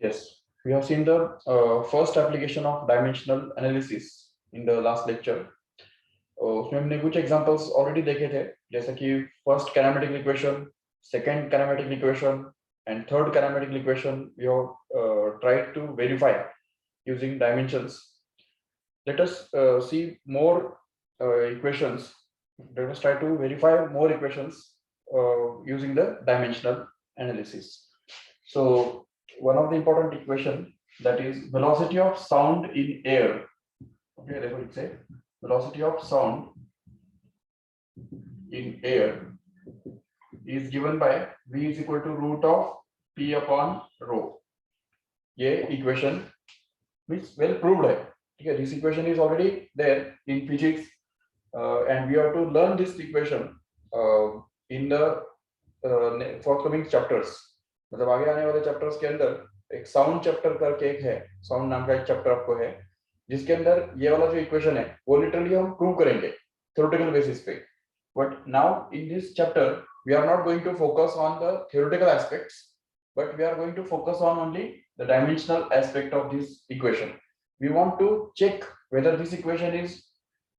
Yes, we have seen the first application of dimensional analysis in the last lecture. उसमें हमने कुछ examples already देखे थे, जैसे कि first kinematic equation, second kinematic equation and third canonical equation we have tried to verify using dimensions. Let us see more equations. Let us try to verify more equations using the dimensional analysis. So one of the important equation, that is velocity of sound in air. Okay, therefore it say velocity of sound in air is given by v is equal to root of p upon rho. ये equation means well proved है. Okay, this equation is already there in physics, and we have to learn this equation in the forthcoming chapters. मतलब आगे आने वाले chapters के अंदर एक sound chapter करके एक है, sound नाम का एक chapter आपको है, जिसके अंदर ये वाला जो equation है वो literally हम prove करेंगे theoretical basis पे. But now in this chapter we are not going to focus on the theoretical aspects, but we are going to focus on only the dimensional aspect of this equation. We want to check whether this equation is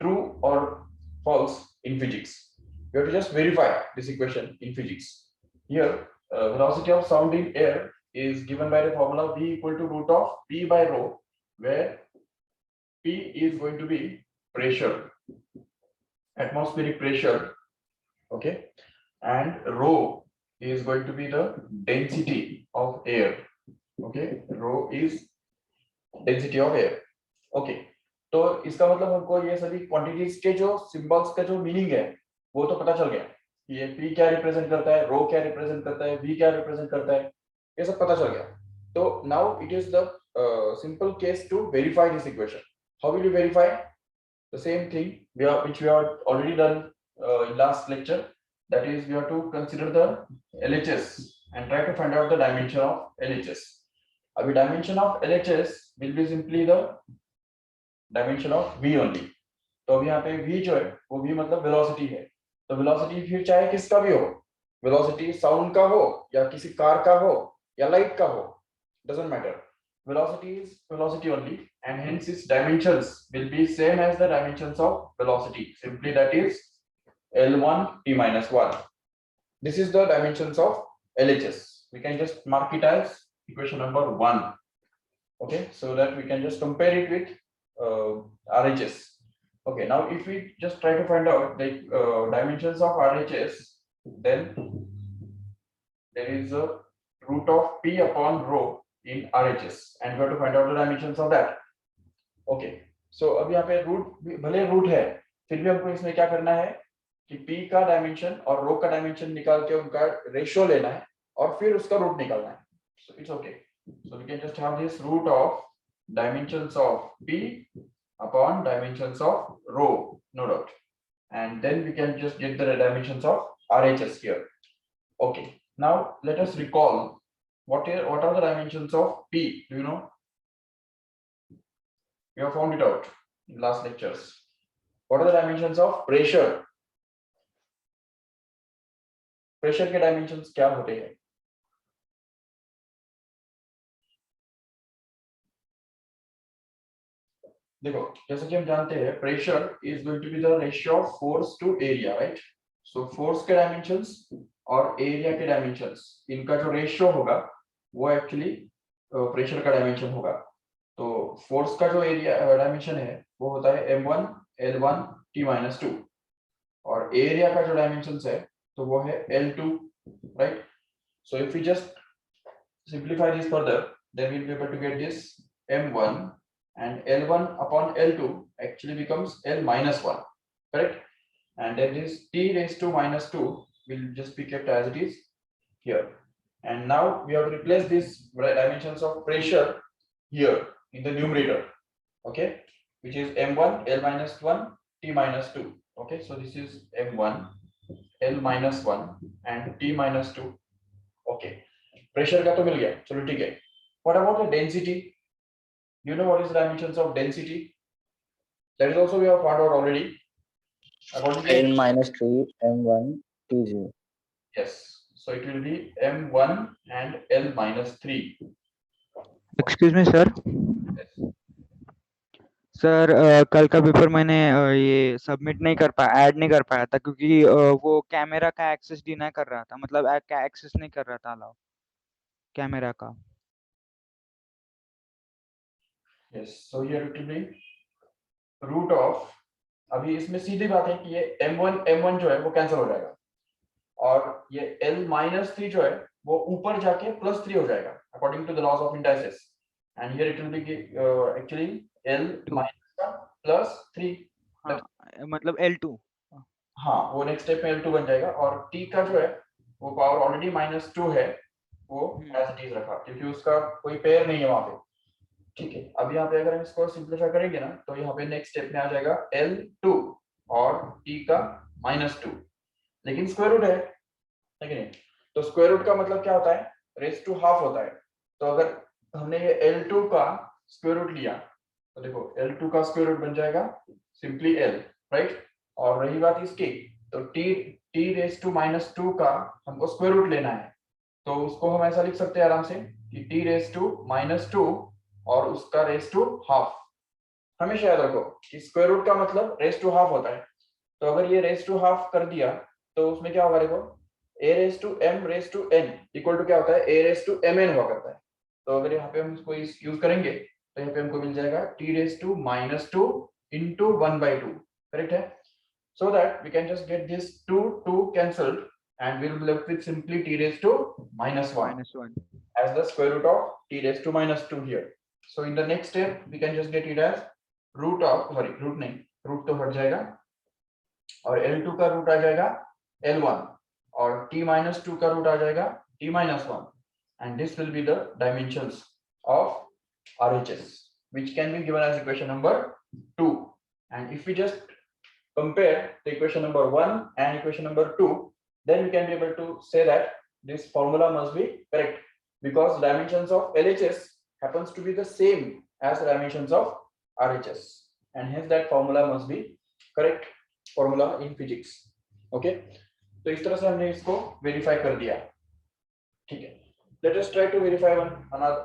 true or false in physics. We have to just verify this equation in physics. Here, velocity of sound in air is given by the formula v equal to root of p by rho, where p is going to be pressure, atmospheric pressure, okay, and rho is going to be the density of air. Okay, rho is density of air. Okay, तो इसका मतलब हमको ये सभी quantities के जो symbols का जो मीनिंग है वो तो पता चल गया. ये p क्या रिप्रेजेंट करता है, rho क्या रिप्रेजेंट करता है, v क्या रिप्रेजेंट करता है, ये सब पता चल गया. तो now it is the simple case to verify this equation. How will you verify? The same thing which we have already done in last lecture. That is, we have to consider the LHS and try to find out the dimension of LHS. अभी dimension of LHS will be simply the dimension of v only. तो अभी यहाँ पे v जो है वो v मतलब velocity है. तो velocity फिर चाहे किसका भी हो, velocity sound का हो या किसी कार का हो या light का हो, doesn't matter. Velocity is velocity only, and hence its dimensions will be same as the dimensions of velocity. Simply that is L1 t minus 1. This is the dimensions of LHS. We can just mark it as equation number 1. Okay, so that we can just compare it with RHS. Okay, now if we just try to find out the dimensions of RHS, then there is a root of p upon rho in RHS, and we have to find out the dimensions of that. Okay, so अब यहाँ पे root भले root है, फिर भी हमको इसमें क्या करना है कि p का डायमेंशन और rho का डायमेंशन निकाल के उनका रेशियो लेना है और फिर उसका रूट निकालना है. So it's okay. So we can just have this root of dimensions of p upon dimensions of rho, no doubt, and then we can just get the dimensions of RHS here. Okay, now let us recall what are the dimensions of p. Do you know? We have found it out in last lectures. What are the dimensions of pressure? Pressure के dimensions क्या होते हैं? देखो, जैसे कि हम जानते हैं pressure is going to be the ratio of force to area, right? So force के dimensions और area के dimensions, इनका जो ratio होगा वो actually pressure का dimension होगा. तो force का जो area dimension है वो होता है m1 l1 t minus 2, और area का जो dimensions है तो वो है l2, right? So if we just simplify this further, then we'll be able to get this m1 and l1 upon l2 actually becomes l minus 1, correct? And then this t raised to minus 2 will just be kept as it is here. And now we have to replace these dimensions of pressure here in the numerator, okay, which is m1 l minus 1 t minus 2. Okay, so this is m1 l minus 1 and t minus 2. Okay, pressure का तो मिल गया, चलो ठीक है. What about the density? You know what is the dimensions of density? That is also we have found out already. According to L minus 3 m1 t0. Yes, so it will be m1 and l minus 3. Excuse me sir. Sir कल का paper मैंने ये submit नहीं कर पाया, add नहीं कर पाया था क्योंकि वो कैमरा का एक्सेस डिनाई कर रहा था, मतलब एक्सेस नहीं कर रहा था अलाउ कैमरा का। Yes, so here it will be root of, अभी इसमें सीधी बात है कि ये m1 जो है वो कैंसिल हो जाएगा और ये l-3 जो है वो ऊपर जाके +3 हो जाएगा according to the laws of indices, and here it will be actually l- का +3। हाँ, मतलब L2। हाँ, वो नेक्स्ट स्टेप में L2 बन जाएगा और t का जो है वो पावर ऑलरेडी -2 है, वो एज इट इज रखा क्योंकि उसका कोई पेयर नहीं है वहां पे। ठीक है, अब यहाँ पे अगर हम इसको सिंप्लीफाई करेंगे ना तो यहाँ पे नेक्स्ट स्टेप में आ जाएगा L2 और t का -2, लेकिन स्क्वायर रूट है कि नहीं? तो स्क्वायर रूट का मतलब क्या होता है, रेज टू हाफ होता है। तो अगर हमने ये L2 का स्क्वायर रूट लिया तो देखो L2 का स्क्वायर रूट बन जाएगा सिंपली L, राइट। और रही बात इसकी, तो t रेज टू -2 का हमको स्क्वायर रूट लेना है, तो उसको हम ऐसा लिख सकते हैं आराम से कि t रेज टू -2 और उसका रेज टू हाफ। हमेशा याद रखो कि स्क्वायर रूट का मतलब रेज टू हाफ होता है, तो अगर ये रेज टू हाफ कर दिया तो उसमें क्या होगा, देखो a raise to m raise to n equal to क्या होता है, a रेज टू mn हुआ करता है। तो अगर यहाँ पे हम इसको यूज करेंगे तो यहाँ पे हमको मिल जाएगा t raise to -2 into 1/2, correct है। so that we can just get this 2 cancelled and we'll be left with simply t raised to -1 -1। as the square root of t raised to -2 here. So in the next step we can just get it as root of, sorry root नहीं, root तो हट जाएगा और L2 का root आ जाएगा L1 और t-2 का root आ जाएगा t-1, and this will be the dimensions of RHS which can be given as equation number 2. And if we just compare the equation number 1 and equation number 2, then we can be able to say that this formula must be correct because dimensions of LHS happens to be the same as dimensions of RHS, and hence that formula must be correct formula in physics. Okay, तो इस तरह से हमने इसको verify कर दिया। ठीक है, let us try to verify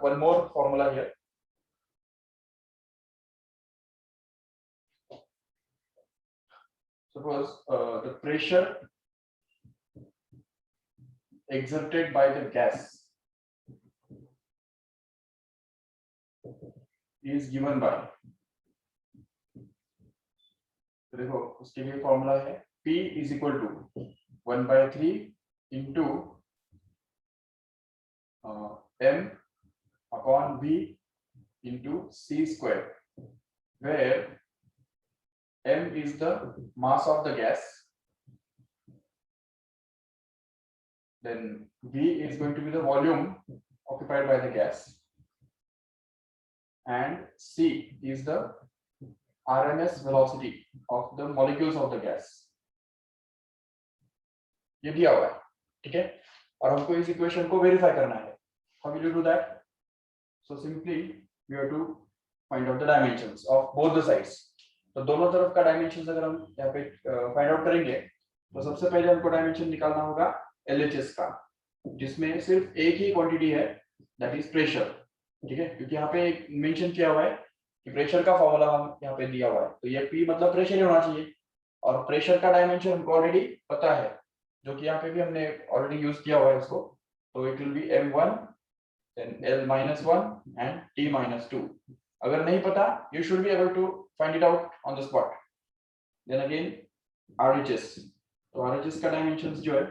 one more formula here. Suppose the pressure exerted by the gas is given by, तो देखो उसके लिए फॉर्मूला है P is equal to 1/3 into m upon v into c square, where m is the mass of the gas, then v is going to be the volume occupied by the gas, and c is the RMS velocity of the molecules of the gas. ये दिया हुआ है, ठीक है, और हमको इस equation को वेरीफाई करना है। How will you do that? So simply we have to find out the dimensions of both the sides. तो दोनों तरफ का डायमेंशन अगर हम यहाँ पे फाइंड आउट करेंगे तो सबसे पहले हमको डायमेंशन निकालना होगा LHS का, जिसमें सिर्फ एक ही क्वांटिटी है, दैट इज प्रेशर। ठीक है, क्योंकि यहाँ पे एक मेंशन किया हुआ है कि प्रेशर का फॉर्मूला हम यहाँ पे दिया हुआ है, तो ये P मतलब प्रेशर ही होना चाहिए, और प्रेशर का डायमेंशन हमको ऑलरेडी पता है, जो कि यहाँ पे भी हमने ऑलरेडी यूज किया हुआ है इसको, तो it will B m1 then l-1 and t-2. अगर नहीं पता, you should be able to find it out on the spot. Then again RHS, तो RHS का डायमेंशंस जो है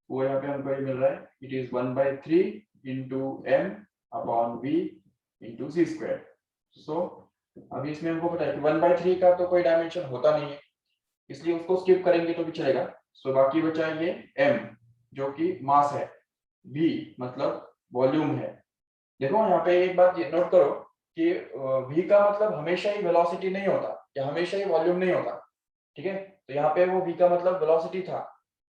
वो यहाँ पे हमको ये मिल रहा है, it is 1/3 into m upon v into c square. So अभी इसमें हमको पता है कि 1/3 का तो कोई डायमेंशन होता नहीं है, इसलिए उसको स्किप करेंगे तो भी चलेगा। सो बाकी बचा ये m जो कि मास है, v मतलब वॉल्यूम है। देखो यहाँ पे एक बात ये नोट करो कि v का मतलब हमेशा ही वेलोसिटी नहीं होता या हमेशा ही वॉल्यूम नहीं होता। ठीक है, तो यहाँ पे वो v का मतलब वेलोसिटी था,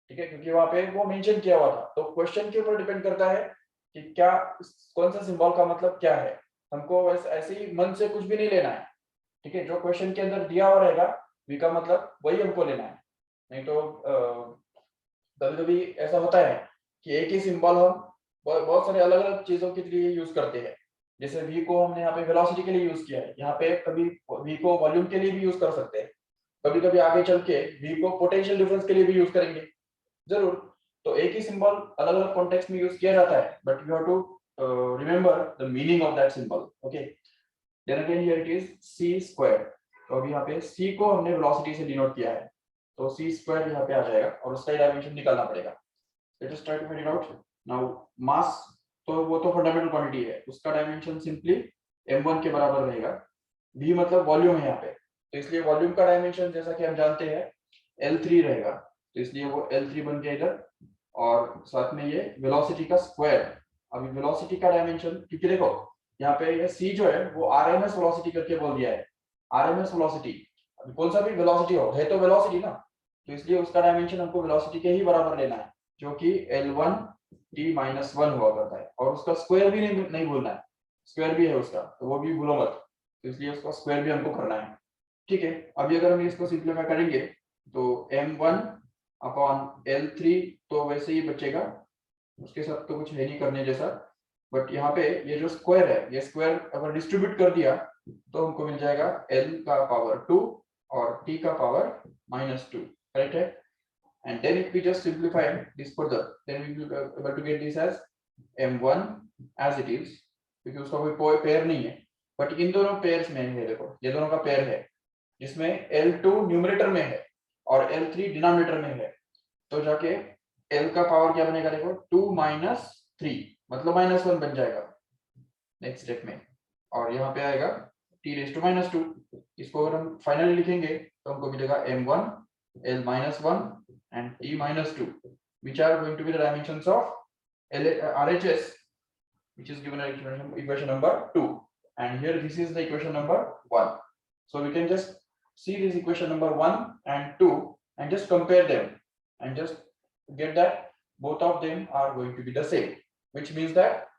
ठीक है, क्योंकि वहां पे वो मेंशन किया हुआ था। तो क्वेश्चन के ऊपर डिपेंड करता है कि क्या कौन सा सिंबल का मतलब क्या है, हमको बस ऐसे ही मन से कुछ भी नहीं लेना है। ठीक है, जो क्वेश्चन के अंदर दिया हुआ रहेगा v का मतलब वही हमको लेना है, नहीं तो कभी-कभी ऐसा होता है कि एक ही सिंबल हम बहुत सारे अलग-अलग चीजों के लिए यूज करते हैं, जैसे v को हमने यहाँ पे वेलोसिटी के लिए यूज किया है, यहाँ पे कभी v को वॉल्यूम के लिए भी यूज कर सकते हैं, कभी कभी आगे चल के v को पोटेंशियल डिफरेंस के लिए भी यूज करेंगे जरूर। तो एक ही सिंबल अलग अलग कॉन्टेक्स्ट में यूज किया जाता है, but you have to remember the meaning of that symbol. Okay, then again here it is c square. तो अभी यहाँ पे c को हमने वेलोसिटी से डिनोट किया है, तो c स्क्वायर यहाँ पे आ जाएगा और उसका डायमेंशन निकालना पड़ेगा। Let us try to find it out. Now mass तो वो तो फंडामेंटल क्वांटिटी है, उसका डायमेंशन सिंपली m1 के बराबर रहेगा। v मतलब वॉल्यूम है यहाँ पे, तो इसलिए वॉल्यूम का डायमेंशन जैसा कि हम जानते हैं L3 रहेगा, तो इसलिए वो L3 बन गया इधर, और साथ में ये वेलोसिटी का स्क्वायर। अभी वेलोसिटी का डायमेंशन, क्योंकि देखो यहाँ पे ये c जो है वो आरएमएस वेलोसिटी करके बोल दिया है, आरएमएस वेलोसिटी। अभी कौन सा भी वेलोसिटी हो है तो वेलोसिटी ना, तो इसलिए उसका डायमेंशन हमको वेलोसिटी के ही बराबर लेना है, जो कि L1 t-1 हुआ करता है, और उसका स्क्वायर भी नहीं भूलना है, स्क्वायर भी है उसका, तो वो भी भूलो मत, तो इसलिए उसका स्क्वायर भी हमको करना है। ठीक है, अभी अगर हम इसको सिंप्लीफाई करेंगे तो m1 अपॉन L3 तो वैसे ही बचेगा, उसके साथ तो कुछ है नहीं करने जैसा, बट यहाँ पे ये जो स्क्वायर है, ये स्क्वायर अगर डिस्ट्रीब्यूट कर दिया तो हमको मिल जाएगा L का पावर 2 और T का पावर -2, करेक्ट है। And then if we just simplify this further, then we will be able to get this as m1 as it is, क्योंकि उसका कोई पेयर नहीं है, बट इन दोनों पेयर्स में है, देखो ये दोनों का पेयर है, जिसमें L2 न्यूमरेटर में है और L3 डिनोमिनेटर में है, तो जाके L का पावर क्या बनेगा, देखो 2 - 3 मतलब -1 बन जाएगा नेक्स्ट स्टेप में, और यहाँ पे आएगा t⁻²। इसको अगर हम फाइनली लिखेंगे तो हमको मिलेगा m1 L-1 and t-2, which are going to be the dimensions of RHS, which is given in equation number 2, and here this is the equation number 1. So we can just see this equation number 1 and 2 and just compare them and just get that both of them are going to be the same, which means that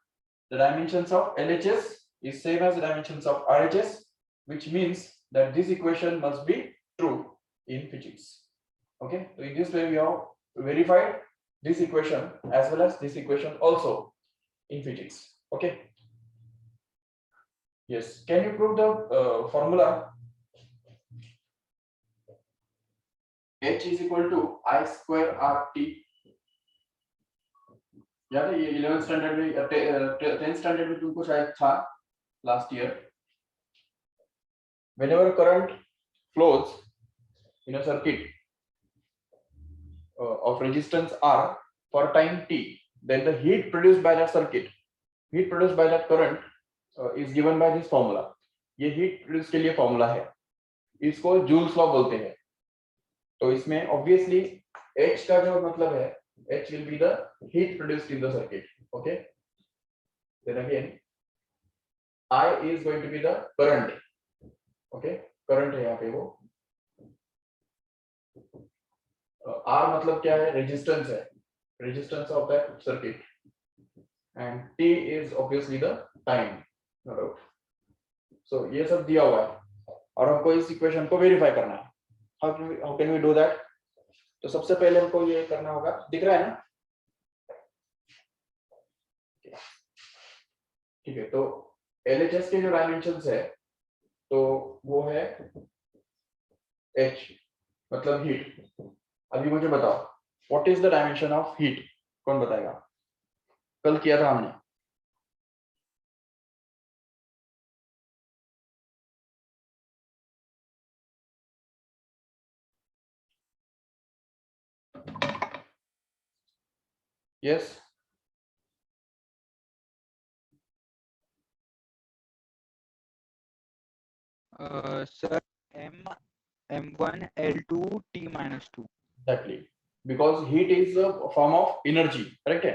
the dimensions of LHS is same as the dimensions of RHS, which means that this equation must be true in physics. Okay, so in this way we have verified this equation as well as this equation also in physics. Okay, yes, can you prove the formula H is equal to I square RT? याद है ये 11th standard में 10th standard में तुमको शायद था last year. whenever current flows in a circuit of resistance R for time t, then the heat produced by that circuit, heat produced by that current is given by this formula. ये heat produce के लिए formula है, इसको joules law बोलते हैं। तो इसमें obviously H का जो मतलब है, H will be the heat produced in the circuit. Okay, then again I is going to be the current. Okay, current है यहाँ पे वो, R मतलब क्या है, रेजिस्टेंस है, resistance of that circuit, and T is obviously the time, no doubt. So ये सब दिया हुआ है और हमको इस इक्वेशन को वेरीफाई करना है। How can we do that? तो सबसे पहले हमको ये करना होगा, दिख रहा है ना? ठीक है, तो LHS के जो डायमेंशंस है तो वो है H मतलब हीट। अभी मुझे बताओ what is the dimension of heat, कौन बताएगा? कल किया था हमने। Yes, sir m1 L2 t-2। Exactly, because heat is a form of energy, correct है।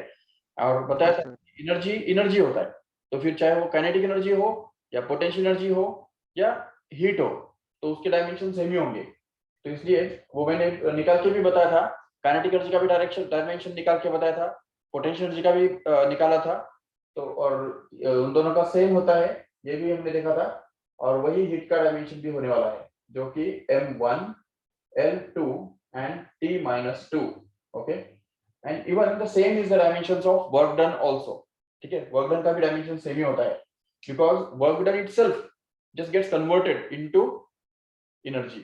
और बताया था एनर्जी एनर्जी होता है, तो फिर चाहे वो काइनेटिक एनर्जी हो या पोटेंशियल एनर्जी हो या हीट हो, तो उसके डायमेंशन सेम ही होंगे। तो इसलिए वो मैंने निकाल के भी बताया था, काइनेटिक एनर्जी का भी डायमेंशन निकाल के बताया था, पोटेंशियल एनर्जी का भी निकाला था, तो और उन दोनों का सेम होता है ये भी हमने देखा था, और वही हीट का डायमेंशन भी होने वाला है, जो कि m1 L2 and t-2. okay, and even the same is the dimensions of work done also. ठीक है, वर्क डन का भी डायमेंशन सेम ही होता है, because work done itself just gets converted into energy.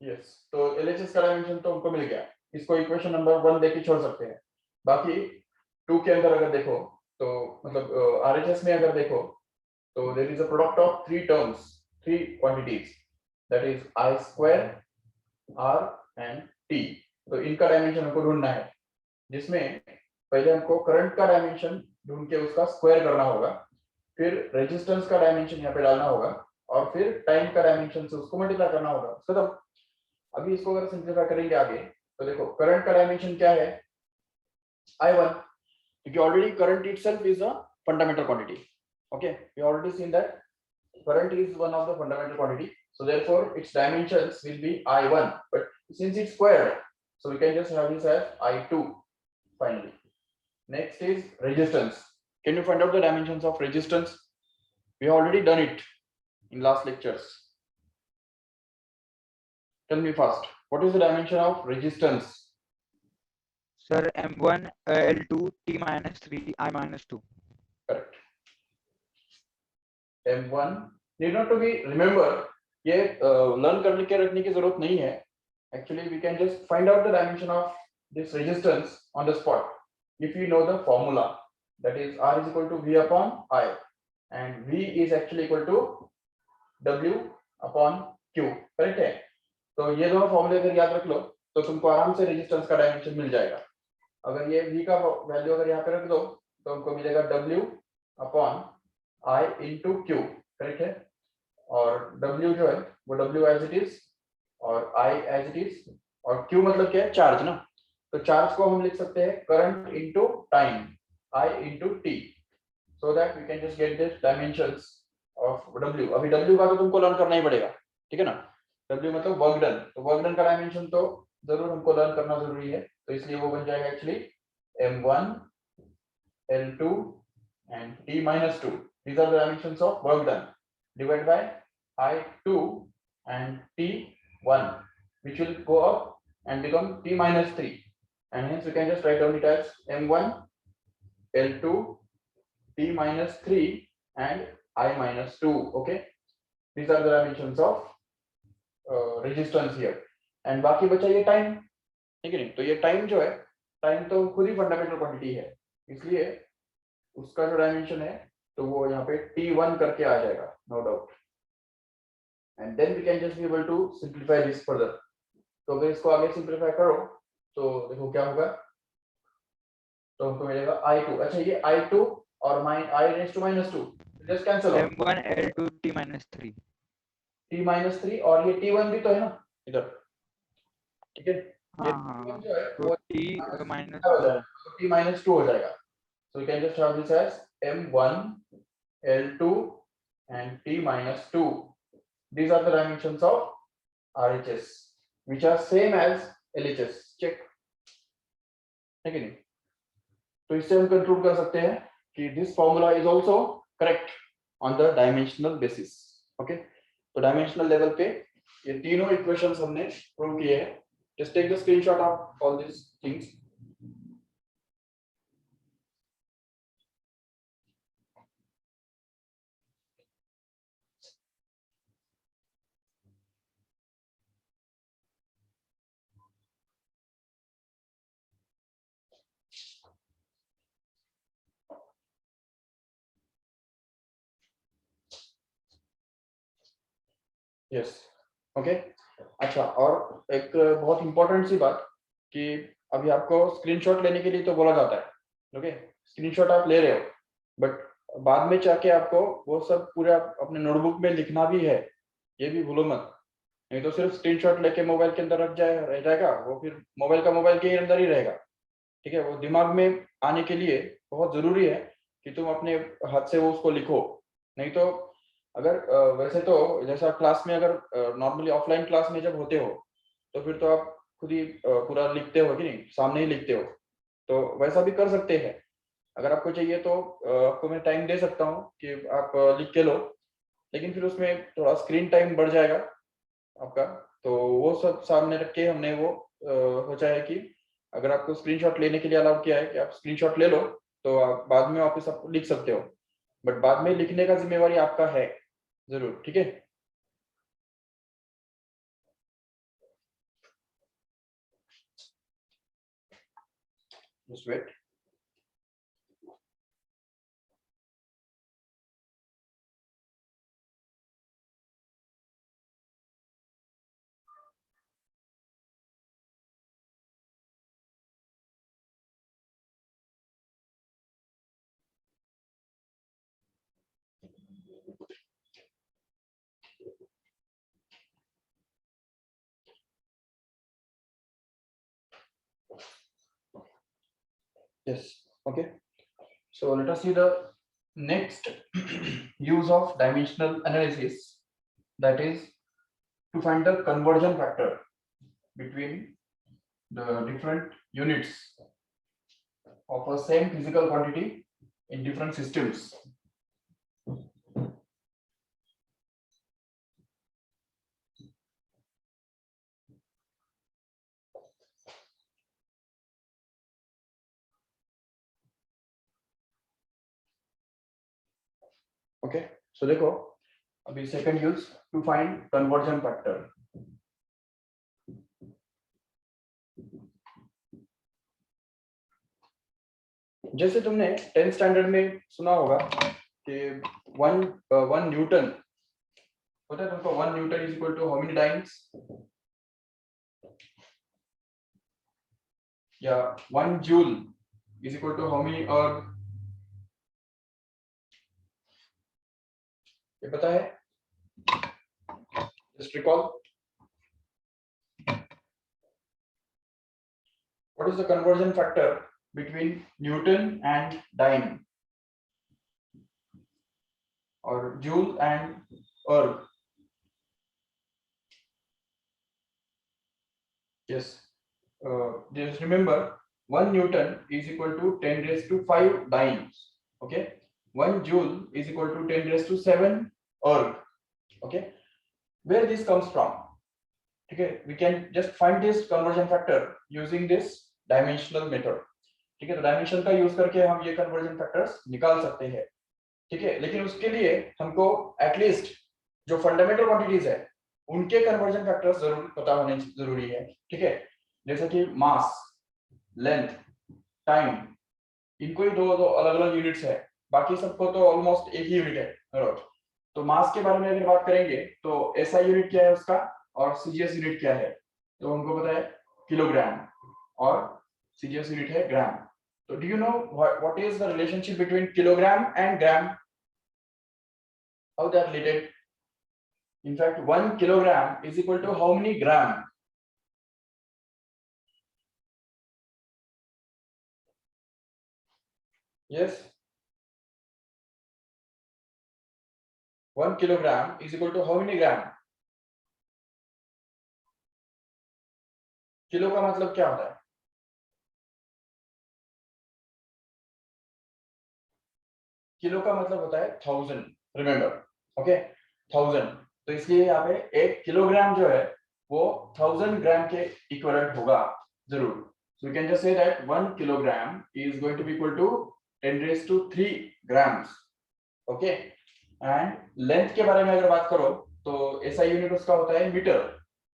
yes, तो LHS का dimension तो हमको मिल गया, इसको इक्वेशन नंबर 1 देके छोड़ सकते हैं। बाकी 2 के अंदर अगर देखो तो मतलब RHS में अगर देखो तो there is a product of 3 terms, 3 quantities, that is I square, R and T। तो इनका डायमेंशन हमको ढूंढना है, जिसमें पहले हमको करंट का डायमेंशन ढूंढ के उसका स्क्वायर करना होगा, फिर रेजिस्टेंस का डायमेंशन यहाँ पे डालना होगा, और फिर टाइम का डायमेंशन से उसको मल्टीप्लाई करना होगा। खत्म। अभी इसको अगर सिंप्लीफाई करेंगे आगे तो देखो करंट का डायमेंशन क्या है, I1, क्योंकि already current itself is a fundamental quantity. Okay, we already seen that current is one of the fundamental quantity, so therefore its dimensions will be I1, but since it's squared, so we can just have this as I2 finally. Next is resistance. Can you find out the dimensions of resistance? We have already done it in last lectures. Tell me first, what is the dimension of resistance? Sir, M1 L2 T minus 3 I minus 2. Correct. M1 need not to be remember, ये learn करने के रखने की जरूरत नहीं है। Actually we can just find out the dimension of this resistance on the spot if you know the formula, that is R is equal to V upon I, and V is actually equal to W upon Q, correct है? तो ये दोनों फॉर्मूले अगर याद रख लो तो तुमको आराम से रेजिस्टेंस का डायमेंशन मिल जाएगा। अगर ये V का वैल्यू अगर यहाँ पे रख दो तो हमको मिलेगा W upon I into Q, correct है? और W जो है वो W as it is और I as it is, और Q मतलब क्या है, चार्ज ना, तो चार्ज को हम लिख सकते हैं current into time, I into T, so that we can just get this dimensions of W। अभी W का तो तुमको लर्न करना ही पड़ेगा, ठीक है ना? W मतलब वर्क डन, तो वर्क डन का डायमेंशन तो जरूर हमको लर्न करना जरूरी है, तो इसलिए वो बन जाएगा actually M1 L2 and T minus 2। These are the dimensions of work done divided by I2 and T1, which will go up and become T minus 3, and hence we can just write down it as M1 L2 T minus 3 and I minus 2। Okay, these are the dimensions of resistance here। and बाकी बचा ये time, ठीक है नहीं? तो ये time जो है, टाइम तो खुद ही फंडामेंटल क्वांटिटी है, इसलिए उसका जो डायमेंशन है तो वो यहाँ पे T1 करके आ जाएगा, no doubt. And then we can just be able to simplify this further. तो अगर इसको आगे सिंप्लीफाई करो तो देखो क्या होगा, तो हमको मिलेगा I2। अच्छा, ये I2 और I raised to minus 2 just cancel हो, M1 L2 T minus 3 T minus 3, और ये T1 भी तो है ना इधर, ठीक है? ये हाँ T1 जो है तो वो T minus हो 2 जाएगा, T minus 2 हो जाएगा। So we can just have this as M1 L2 and T minus 2। These are the dimensions of RHS, which are same as LHS। Check, है कि नहीं? तो इससे हम कंक्लूड कर सकते हैं कि this formula is also correct on the dimensional basis। Okay, तो डायमेंशनल लेवल पे ये तीनों इक्वेशंस हमने प्रूव किए हैं। Just take the screenshot of all these things। Yes, okay. अच्छा, और एक बहुत इंपॉर्टेंट सी बात कि अभी आपको स्क्रीनशॉट लेने के लिए तो बोला जाता है, ओके? स्क्रीनशॉट आप ले रहे हो, बट बाद में जाके आपको वो सब पूरा अपने नोटबुक में लिखना भी है, ये भी भूलो मत। नहीं तो सिर्फ स्क्रीनशॉट लेके मोबाइल के अंदर रह जाएगा, वो फिर मोबाइल के अंदर ही रहेगा, ठीक है? वो दिमाग में आने के लिए बहुत जरूरी है कि तुम अपने हाथ से वो उसको लिखो। नहीं तो अगर वैसे तो जैसा क्लास में, अगर नॉर्मली ऑफलाइन क्लास में जब होते हो तो फिर तो आप खुद ही पूरा लिखते हो कि नहीं, सामने ही लिखते हो, तो वैसा भी कर सकते हैं। अगर आपको चाहिए तो आपको मैं टाइम दे सकता हूँ कि आप लिख के लो, लेकिन फिर उसमें थोड़ा स्क्रीन टाइम बढ़ जाएगा आपका, तो वो सब सामने रख के हमने वो सोचा है कि अगर आपको स्क्रीनशॉट लेने के लिए अलाउ किया है कि आप स्क्रीनशॉट ले लो, तो आप बाद में वापस आप लिख सकते हो। बट बाद में लिखने का जिम्मेवारी आपका है जरूर, ठीक है। Just wait. Yes, okay. So let us see the next use of dimensional analysis, that is to find the conversion factor between the different units of a same physical quantity in different systems. Okay, so देखो अभी second use to find conversion factor. जैसे तुमने 10th standard में सुना होगा कि one Newton पता है तुमको, 1 newton is equal to how many dynes, या 1 joule is equal to how many erg, ये पता है? Just recall what is the conversion factor between Newton and dime or joule and erg. Yes, just remember 1 Newton is equal to 10 raised to 5 dimes. Okay, 1 joule is equal to 10 raised to 7 erg. Okay, where this comes from? Okay, we can just find this conversion factor using this dimensional method. ठीक है, तो dimension का use करके हम ये conversion factors निकाल सकते हैं, ठीक है। लेकिन उसके लिए हमको एटलीस्ट जो फंडामेंटल क्वांटिटीज है उनके कन्वर्जन फैक्टर्स जरूर पता होने जरूरी है, ठीक है। जैसे कि मास, लेंथ, टाइम, इनको ही दो अलग अलग यूनिट्स है, बाकी सबको तो ऑलमोस्ट एक ही यूनिट है, राइट। तो मास के बारे में अगर बात करेंगे तो एसआई यूनिट क्या है उसका और सीजीएस यूनिट क्या है, तो हमको पता है किलोग्राम और सीजीएस यूनिट है ग्राम। So do you know what is the relationship between kilogram and gram? How they are related? In fact, 1 kilogram is equal to how many gram? Yes. 1 kilogram is equal to how many gram? Kilo का मतलब क्या होता है? Kilo का मतलब होता है 1000, remember, okay, 1000। तो इसलिए यहाँ पे 1 किलोग्राम जो है वो 1000 ग्राम के इक्विवेलेंट होगा जरूर। So we can just say that 1 kilogram is going to be equal to 10 raised to 3 grams, okay। and length के बारे में अगर बात करो तो SI यूनिट उसका होता है मीटर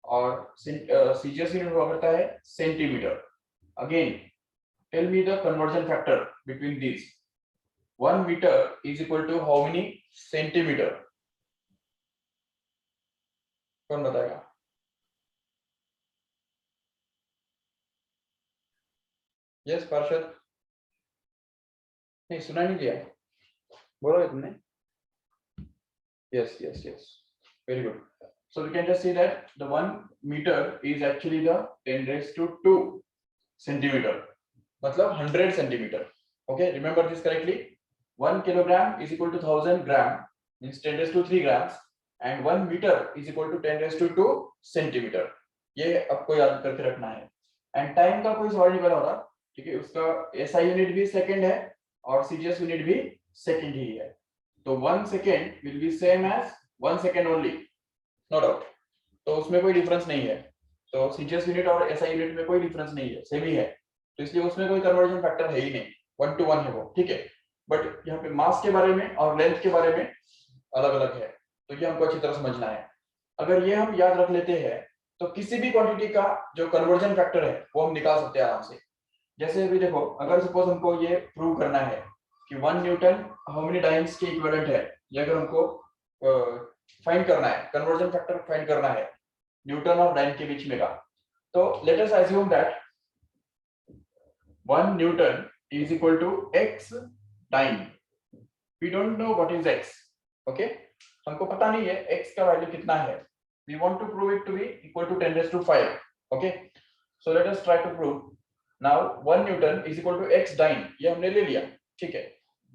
और CGS यूनिट हुआ करता है centimetre. Again, tell me the conversion factor between these. 1 meter is equal to how many centimeter? कौन बताएगा? यस पार्षद, नहीं सुना नहीं दिया, बोलो तुमने। Yes, yes, yes, very good. So we can just see that the 1 meter is actually the 10 raised to 2 centimeter, मतलब 100 centimeter. Okay, remember this correctly. 1 kilogram is equal to 1000 gram, means 10 raised to 3 grams, and 1 meter is equal to 10 raised to 2 centimeter. ये आपको याद करके रखना है। And time का कोई सवाल नहीं बना होगा, ठीक है, उसका एसआई यूनिट भी सेकंड है और सीजीएस यूनिट भी सेकंड ही है। तो 1 second will be same as 1 second only, no doubt. तो उसमें कोई डिफरेंस नहीं है। तो सीजीएस यूनिट और एसआई यूनिट में कोई डिफरेंस नहीं है, सेम ही है। तो इसलिए उसमें कोई कन्वर्जन फैक्टर है ही नहीं, 1 to 1 है वो, ठीक है। बट यहाँ पे मास के बारे में और लेंथ के बारे में अलग अलग है, तो ये हमको अच्छी तरह समझना है। अगर ये हम याद रख लेते हैं तो किसी भी क्वांटिटी का जो कन्वर्जन फैक्टर है वो हम निकाल सकते हैं आराम से। जैसे अभी देखो, अगर सपोज हमको ये प्रूव करना है कि 1 न्यूटन हाउ मेनी टाइम्स के इक्विवेलेंट है, ये अगर हमको फाइंड करना है, कन्वर्जन फैक्टर फाइंड करना है न्यूटन और डाइन के बीच में का, तो let us assume that 1 newton is equal to x time. we don't know what is x, okay, हमको पता नहीं है x का वैल्यू कितना है। we want to prove it to be equal to 10 raised to 5, okay, so let us try to prove now 1 newton is equal to x dyne, ये हमने ले लिया, ठीक है।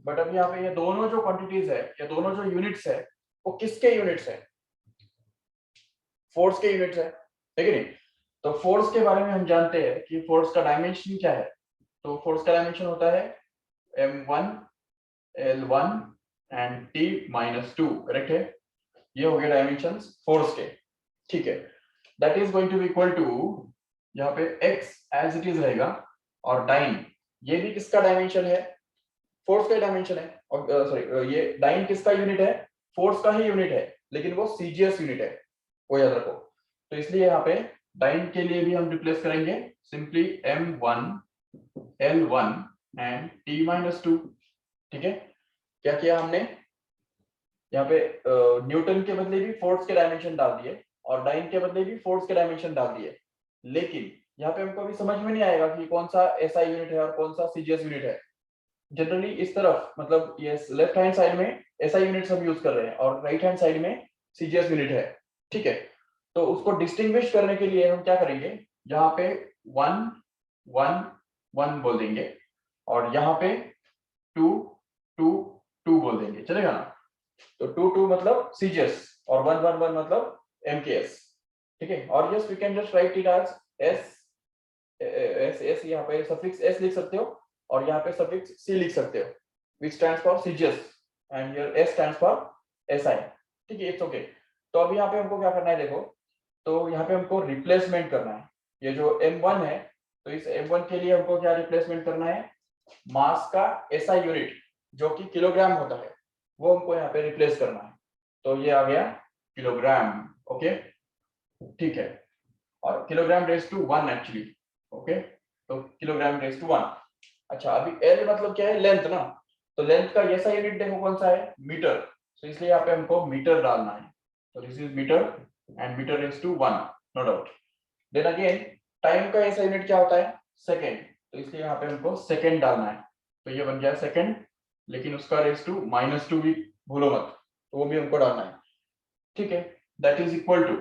बट अब यहाँ पे ये दोनों जो क्वांटिटीज है या दोनों जो यूनिट्स है वो किसके यूनिट्स है? फोर्स के यूनिट्स है कि नहीं? तो फोर्स के बारे में हम जानते हैं कि फोर्स का डायमेंशन क्या है। तो फोर्स का डायमेंशन होता है m1 l1 and t minus 2, correct है? ये हो गया डायमेंशंस फोर्स के, ठीक है। That is going to be equal to, यहाँ पे x एज इट इज रहेगा और डाइन, ये भी किसका डायमेंशन है? फोर्स का डायमेंशन है। और सॉरी, ये डाइन किसका यूनिट है? फोर्स का ही यूनिट है, लेकिन वो सीजीएस यूनिट है, वो याद रखो। तो इसलिए यहाँ पे डाइन के लिए भी हम रिप्लेस करेंगे simply m1 l1 and t minus 2, ठीक है। क्या किया हमने यहाँ पे? न्यूटन के बदले भी फोर्स के डायमेंशन डाल दिए और डाइन के बदले भी फोर्स के डायमेंशन डाल दिए, लेकिन यहाँ पे हमको अभी समझ में नहीं आएगा कि कौन सा एसआई यूनिट है और कौन सा सीजीएस यूनिट है। जनरली इस तरफ, मतलब ये लेफ्ट हैंड साइड में एसआई यूनिट्स हम यूज कर रहे हैं और राइट हैंड साइड में सीजीएस यूनिट है, ठीक है। तो उसको डिस्टिंग्विश करने के लिए हम क्या करेंगे, यहाँ पे 1 1 1 बोल देंगे और यहाँ पे 2 2 2 बोल देंगे, चलेगा ना? तो 2 2 मतलब सीजीएस और 1 1 1 मतलब एमकेएस, ठीक है। और yes we can just write it as S S S, यहाँ पे सफिक्स एस लिख सकते हो और यहाँ पे सफिक्स सी लिख सकते हो, which stands for CGS and your S stands for SI, ठीक है, इट्स ओके। तो अभी यहाँ पे हमको क्या करना है, देखो, तो यहाँ पे हमको रिप्लेसमेंट करना है। ये जो M1 है, तो इस M1 के लिए हमको क्या रिप्लेसमेंट करना है? मास का SI यूनिट जो कि किलोग्राम होता है, वो हमको यहाँ पे रिप्लेस करना है। तो ये आ गया किलोग्राम, ओके, ठीक है। और kilogram raise to 1 actually, okay, तो किलोग्राम रेज टू 1। अच्छा, अभी L मतलब क्या है? लेंथ ना। तो लेंथ का ऐसा यूनिट देखो कौन सा है? मीटर। तो इसलिए यहाँ पे हमको मीटर डालना है। तो this is metre and metre raise to 1, no doubt. Then again time का ऐसा यूनिट क्या होता है? सेकंड। तो इसलिए यहाँ पे हमको सेकंड डालना है। तो ये बन गया सेकंड, लेकिन उसका रेज टू -2 भी भूलो मत, तो वो भी हमको डालना है, ठीक है। दैट इज इक्वल टू,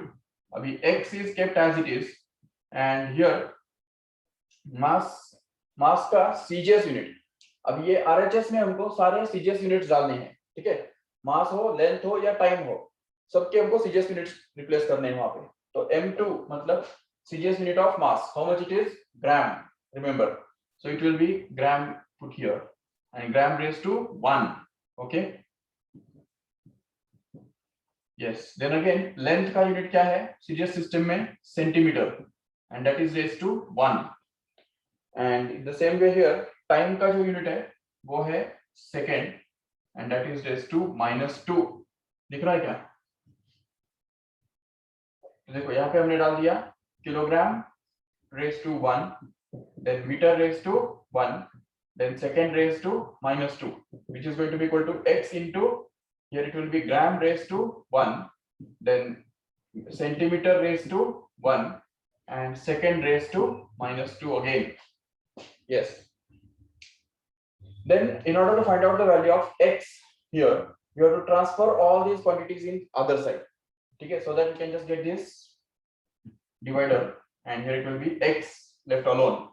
अभी x is kept as it is and here मास का सीजीएस यूनिट। अब ये आरएचएस में हमको सारे सीजीएस यूनिट्स डालने हैं, ठीक है। मास हो, लेंथ हो या टाइम हो, सबके हमको सीजीएस यूनिट्स रिप्लेस करने हैं वहां पे। तो m2 मतलब CGS unit of mass, how much it is? Gram, remember. So it will be gram put here and gram raise to 1, okay, yes. Then again length का यूनिट क्या है CGS system में? Centimetre, and that is raise to 1। And in the same way here time का जो unit है वो है second, and that is raise to -2। दिख रहा है क्या? तो देखो यहाँ पे हमने डाल दिया kilogram raise to 1, then metre raise to 1, then second raised to -2, which is going to be equal to x into, here it will be gram raised to 1, then centimeter raised to 1, and second raised to -2 again. Yes. Then in order to find out the value of x here, you have to transfer all these quantities in other side, okay, so that you can just get this divider, and here it will be x left alone,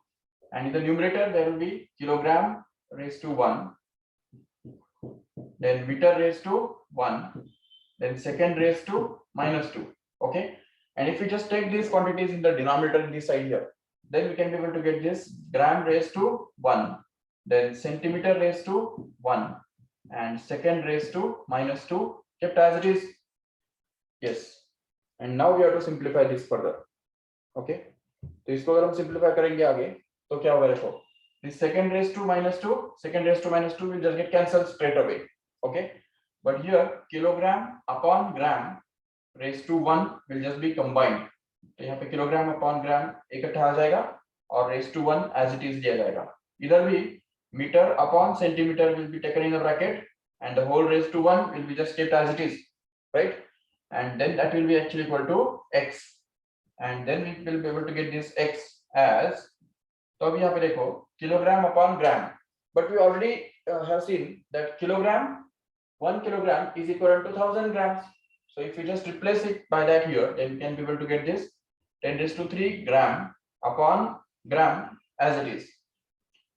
and in the numerator there will be kilogram raised to 1, then meter raised to 1, then second raised to -2, okay. And if we just take these quantities in the denominator in this side here, then we can be able to get this gram raised to 1, then centimeter raised to 1, and second raised to -2, kept as it is. Yes. And now we have to simplify this further, okay. तो इसको अगर हम simplify करेंगे आगे तो क्या होगा, देखो This second raised to minus 2, second raised to minus 2 will just get cancelled straight away. Okay, but here kilogram upon gram raised to 1 will just be combined. तो यहाँ पे किलोग्राम अपॉन ग्राम इकट्ठा आ जाएगा और raised to 1 as it is दिया जाएगा. इधर भी metre upon centimetre will be taken in the bracket and the whole raised to 1 will be just kept as it is, right? And then that will be actually equal to x, and then we will be able to get this x as, तो अभी यहाँ पे देखो kilogram upon gram, but we already have seen that kilogram, 1 kilogram is equal to 1000 grams. So if you just replace it by that here, then you can be able to get this 10 raised to 3 gram upon gram as it is.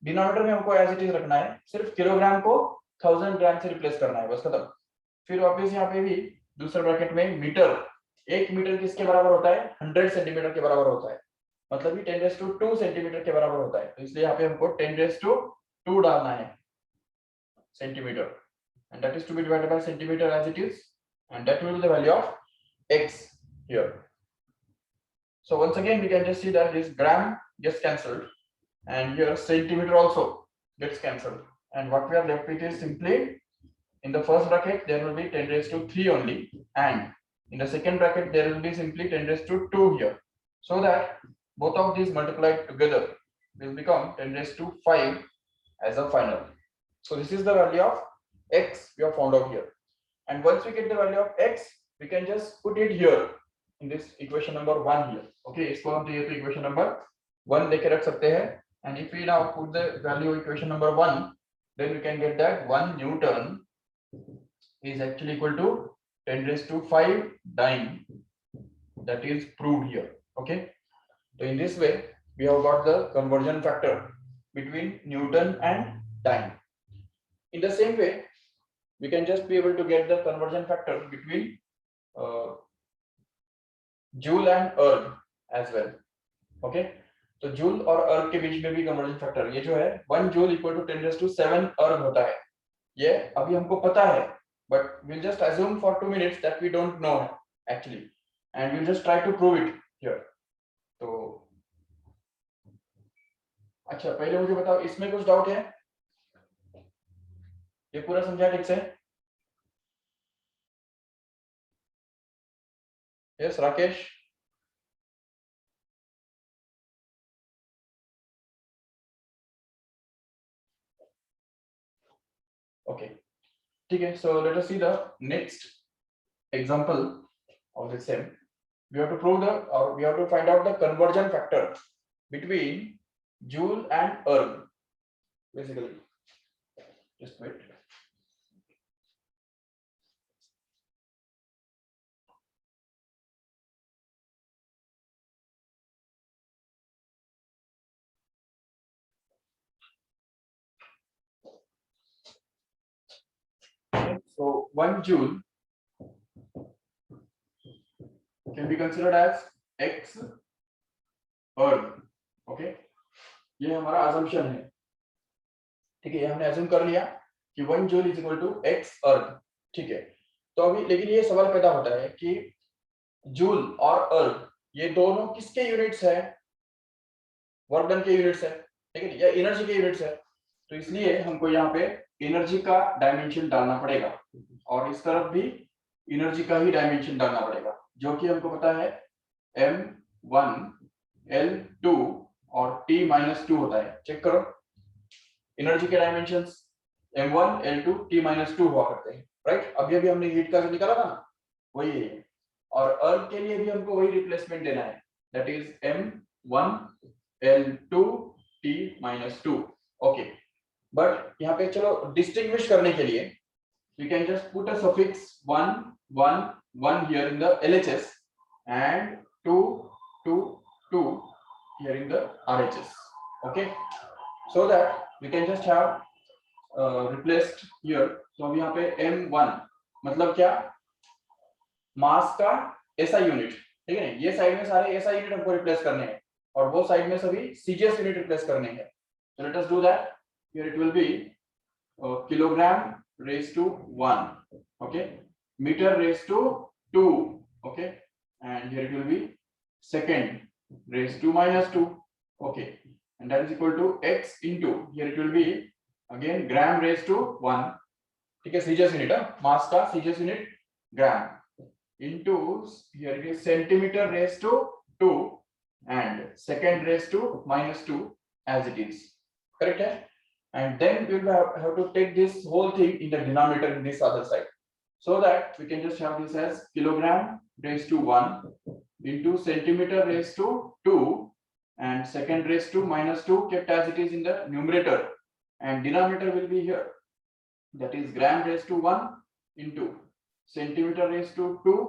Denominator में हमको as it is रखना है, सिर्फ kilogram को 1000 ग्राम से replace करना है, बस खत्म. फिर वापस यहाँ पे भी दूसरे ब्रैकेट में मीटर, 1 मीटर किसके बराबर होता है? 100 सेंटीमीटर के बराबर होता है, मतलब कि 10 raised to 2 सेंटीमीटर के बराबर होता है. तो इसलिए यहाँ पे हमको 10 raised to 2 डालना है centimetre, and that is to be divided by centimeter as it is, and that will be the value of x here. So once again we can just see that this gram gets cancelled and here centimeter also gets cancelled, and what we are left with is simply in the first bracket there will be 10 raised to 3 only, and in the second bracket there will be simply 10 raised to 2 here, so that both of these multiplied together will become 10 raised to 5 as a final. So this is the value of x we have found out here, and once we get the value of x we can just put it here in this equation number 1 here. Okay, इसको हम तो equation number 1 लेके रख सकते हैं, and if we now put the value of equation number 1, then we can get that 1 Newton is actually equal to 10 raised to 5 dyne. That is proved here. Okay, so in this way we have got the conversion factor between Newton and dyne. In the same way we can just be able to get the conversion factor between joule and erg as well. Okay, तो joule और अर्ग के बीच में भी conversion factor, ये जो है 1 joule equal to 10 raised to 7 अर्ग होता है, ये अभी हमको पता है, but we'll just assume for 2 minutes that we don't know actually, and we'll just try to prove it here. तो अच्छा, पहले मुझे बताओ इसमें कुछ डाउट है? ये पूरा समझा ठीक से? यस राकेश? Okay, ठीक है. So let us see the next example of the same. We have to prove the, or we have to find out the conversion factor between joule and erg. Basically, just wait. So 1 joule can be considered as x erg. Okay, ये हमारा assumption है. ठीक है, ये हमने assume कर लिया कि 1 joule is equal to x erg. ठीक है, तो अभी लेकिन ये सवाल पैदा होता है कि जूल और erg ये दोनों किसके यूनिट्स है? वर्क डन के यूनिट्स है, ठीक है, या एनर्जी के यूनिट्स है. तो इसलिए हमको यहाँ पे एनर्जी का डायमेंशन डालना पड़ेगा, और इस तरफ भी एनर्जी का ही डायमेंशन डालना पड़ेगा, जो कि हमको पता है m1 l2 और t-2 होता है. चेक करो, एनर्जी के डायमेंशंस m1 l2 t-2 हुआ करते हैं, राइट? अभी अभी हमने हीट का जो निकाला था ना, वही है. और अर्ग के लिए भी हमको वही रिप्लेसमेंट देना है, that is m1 l2 t-2. Okay, but यहाँ पे चलो डिस्टिंग्विश करने के लिए we can just put a suffix 1 1 1 here in the LHS and 2 2 2 here in the RHS. Okay, so that we can just have replaced here. तो अब यहाँ पे m1 मतलब क्या? मास का SI यूनिट, ठीक है. ये साइड में सारे SI यूनिट हमको रिप्लेस करने हैं, और वो साइड में सभी CGS यूनिट रिप्लेस करने हैं. So let us do that. Here it will be kilogram raised to 1, okay, meter raised to 2, okay, and here it will be second raised to -2, okay. and that is equal to x into, here it will be again gram raised to 1, ठीक है, CGS unit है, मास का CGS unit gram, into here it is centimeter raised to 2 and second raised to -2 as it is, correct है? And then we will have to take this whole thing in the denominator in this other side, so that we can just have this as kilogram raised to 1 into centimeter raised to 2 and second raised to -2 kept as it is in the numerator, and denominator will be here, that is gram raised to 1 into centimeter raised to 2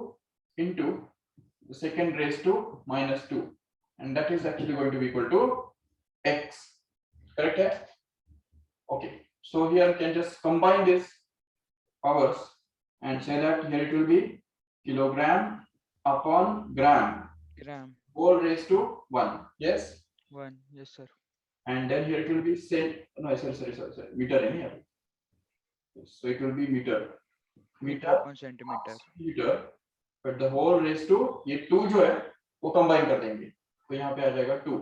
into the second raised to -2, and that is actually going to be equal to x, correct hai? Okay, so here you can just combine this powers and say that here it will be kilogram upon gram gram whole raised to 1, yes, 1, yes sir. and then here it will be sorry meter in here, so it will be meter upon centimeter, meter, but the whole raised to ये 2 जो है वो combine कर देंगे, तो यहाँ पे आ जाएगा 2,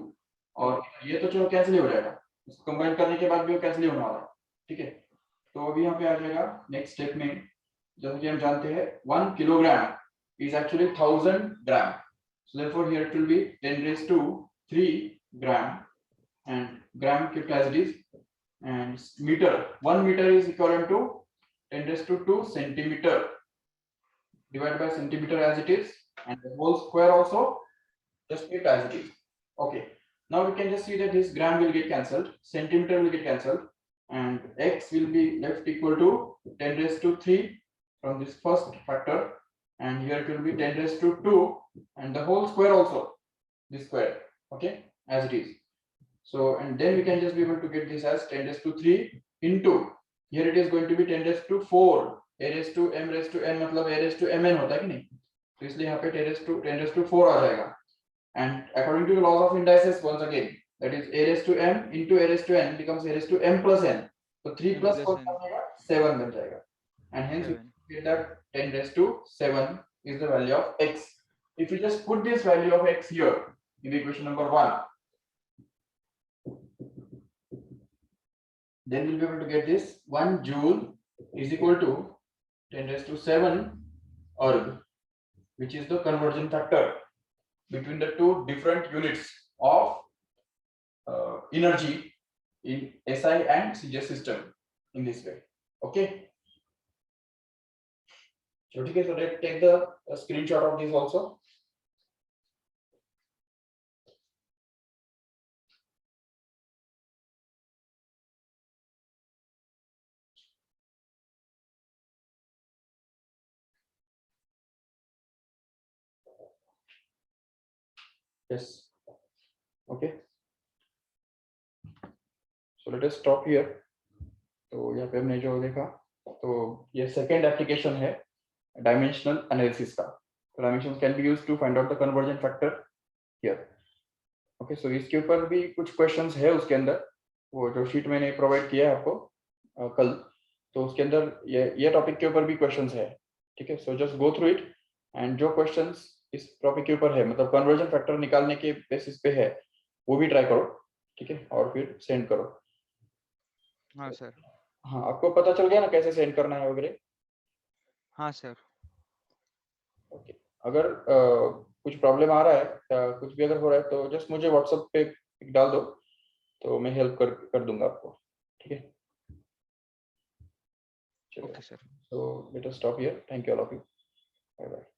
और ये तो चलो कैंसिल हो जाएगा, इसको कंबाइन करने के बाद भी वो कैंसिल होने वाला है, ठीक है? तो अभी यहाँ पे आ जाएगा नेक्स्ट स्टेप में, जैसे कि हम जानते हैं 1 kilogram is actually 1000 gram, so therefore here it will be 10 raised to 3 gram, and gram kept as it is, and meter, 1 meter is equivalent to 10 raised to 2 centimeter divided by centimeter as it is, and the whole square also just kept as it is. Okay, now we can just see that this gram will get cancelled, centimeter will get cancelled, and x will be left equal to 10 raised to 3 from this first factor, and here it will be 10 raised to 2 and the whole square also, this square, okay, as it is. So, and then we can just be able to get this as 10 raised to 3 into, here it is going to be 10 raised to 4, a raised to m raised to n मतलब a raised to mn होता है कि नहीं, तो इसलिए यहाँ पे 10 raised to 4 आ जाएगा, and according to the laws of indices once again, that is a raised to m into a raised to n becomes a raised to m plus n, so 3 plus 4 क्या बनेगा, 7 बन जाएगा, and hence we get that 10 raised to 7 is the value of x. If you just put this value of x here in the equation number 1, then we'll be able to get this 1 joule is equal to 10 raised to 7 erg, which is the conversion factor between the two different units of energy in SI and CGS system in this way. Okay, so okay, so let's take the screenshot of this also. Yes, okay, so let us stop here. तो यहाँ पे हमने जो देखा, तो ये second application है dimensional analysis का, तो dimensions can be used to find out the conversion factor here. Okay, so इसके ऊपर भी कुछ क्वेश्चंस है उसके अंदर, वो जो शीट मैंने प्रोवाइड किया है आपको कल, तो उसके अंदर ये टॉपिक के ऊपर भी क्वेश्चंस है, ठीक है? So just go through it, and जो क्वेश्चंस इस टॉपिक के ऊपर है, मतलब कन्वर्जन फैक्टर निकालने के बेसिस पे है, वो भी ट्राई करो, ठीक है? और फिर सेंड करो. हाँ सर. हाँ, आपको पता चल गया ना कैसे सेंड करना है वगैरह? हाँ सर. ओके, अगर कुछ प्रॉब्लम आ रहा है या कुछ भी अगर हो रहा है तो जस्ट मुझे व्हाट्सएप पे डाल दो, तो मैं हेल्प कर दूंगा आपको, ठीक है? Okay sir. So let us stop here. Thank you all of you. Bye bye.